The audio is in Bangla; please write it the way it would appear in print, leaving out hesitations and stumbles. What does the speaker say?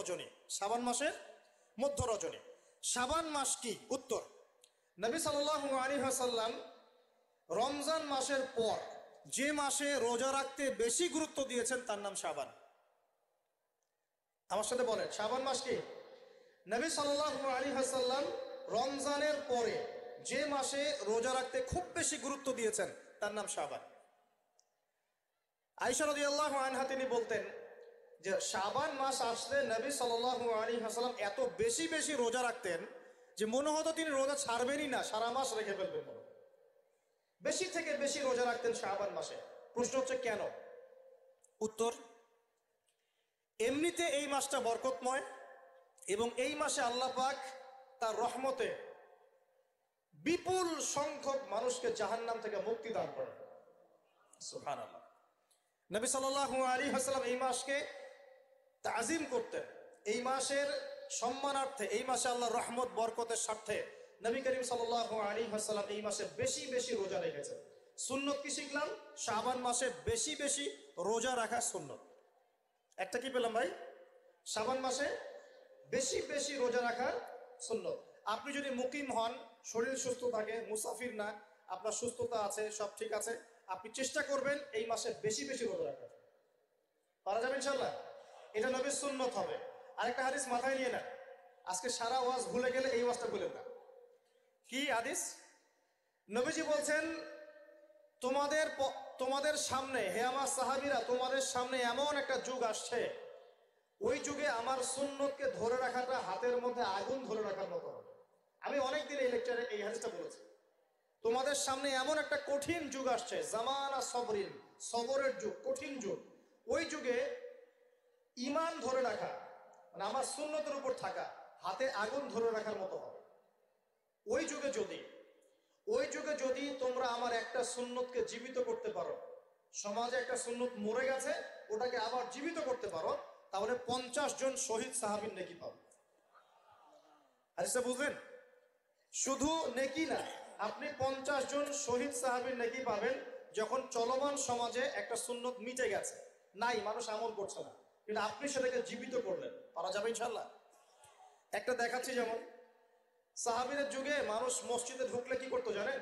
রজনী, শাবান মাসের মধ্য রজনী। শাবান মাস কি? উত্তর, নবী সাল্লাল্লাহু আলাইহি ওয়াসাল্লাম রমজান মাসের পর যে মাসে রোজা রাখতে বেশি গুরুত্ব দিয়েছেন তার নাম শাবান। আমার সাথে বলেন, শাবান মাস কি? নবী সাল্লাল্লাহু আলাইহি ওয়াসাল্লাম রমজানের পরে যে মাসে রোজা রাখতে খুব বেশি গুরুত্ব দিয়েছেন তার নাম শাবান। আয়েশা রাদিয়াল্লাহু আনহা তিনি বলতেন যে শাবান মাস আসলে নবী সাল্লাল্লাহু আলাইহি ওয়াসাল্লাম এত বেশি বেশি রোজা রাখতেন যে মনে হতো তিনি রোজা ছাড়বেনই না, সারা মাস রেখে ফেলবেন। বেশি থেকে বেশি রোজা রাখতেন শাবান মাসে। প্রশ্ন হচ্ছে কেন? উত্তর, এমনিতে এই মাসটা বরকতময় এবং এই মাসে আল্লাহ পাক তার রহমতে বিপুল সংখ্যক মানুষকে জাহান্নাম থেকে মুক্তি দান করেন। সুবহানাল্লাহ। নবী সাল্লাল্লাহু আলাইহি ওয়াসাল্লাম এই মাসকে তাজিম করতেন। এই মাসের সম্মানার্থে, এই মাসে আল্লাহর রহমত বরকতের স্বার্থে নবী করিম সাল্লাল্লাহু আলাইহি ওয়াসাল্লাম এই মাসে বেশি বেশি রোজা রেখেছেন। সুন্নত কি শিখলাম? শাবান মাসে বেশি বেশি রোজা রাখা সুন্নত। একটা কি পেলাম ভাই? শাবান মাসে বেশি বেশি রোজা রাখার সুন্নত। আপনি যদি মুকিম হন, শরীর সুস্থ থাকে, মুসাফির না, আপনার সুস্থতা আছে, সব ঠিক আছে, আপনি চেষ্টা করবেন এই মাসে বেশি বেশি রোজা রাখার। পারা যাবে ইনশাআল্লাহ? এটা নবীর সুন্নত হবে। আরেকটা হাদিস মাথায় নিয়ে না, আজকে সারা ওয়াজ ভুলে গেলে এই ওয়াজটা ভুলেন না। কি হাদিস? নবীজি বলছেন, তোমাদের সামনে, হে আমার সাহাবীরা, তোমাদের সামনে এমন একটা যুগ আসছে, ওই যুগে আমার সুন্নতকে ধরে রাখাটা হাতের মধ্যে আগুন ধরে রাখার মতো হবে। আমি অনেকদিন এই লেকচারে এই হাদিসটা বলেছি। তোমাদের সামনে এমন একটা কঠিন যুগ আসছে, জামানা সবরিন, সবরের যুগ, কঠিন যুগ। ওই যুগে ঈমান ধরে রাখা মানে আমার সুন্নতের উপর থাকা হাতে আগুন ধরে রাখার মতো হবে। ওই যুগে যদি তোমরা আমার একটা সুন্নতকে জীবিত করতে পারো, সমাজে একটা সুন্নত মরে গেছে ওটাকে আবার জীবিত করতে পারো, তাহলে 50 জন শহীদ সাহাবীর নেকি পাবে। হাদিসটা বুঝলেন? শুধু নেকি না, আপনি 50 জন শহীদ সাহাবীর নেকি পাবেন যখন চলমান সমাজে একটা সুন্নত মিটে গেছে, নাই, মানুষ আমল করছে না, কিন্তু আপনি সেটাকে জীবিত করলেন। পারা যাবে ইনশাআল্লাহ? একটা দেখাচ্ছি, যেমন সাহাবীদের যুগে মানুষ মসজিদে ঢুকলে কি করতো জানেন?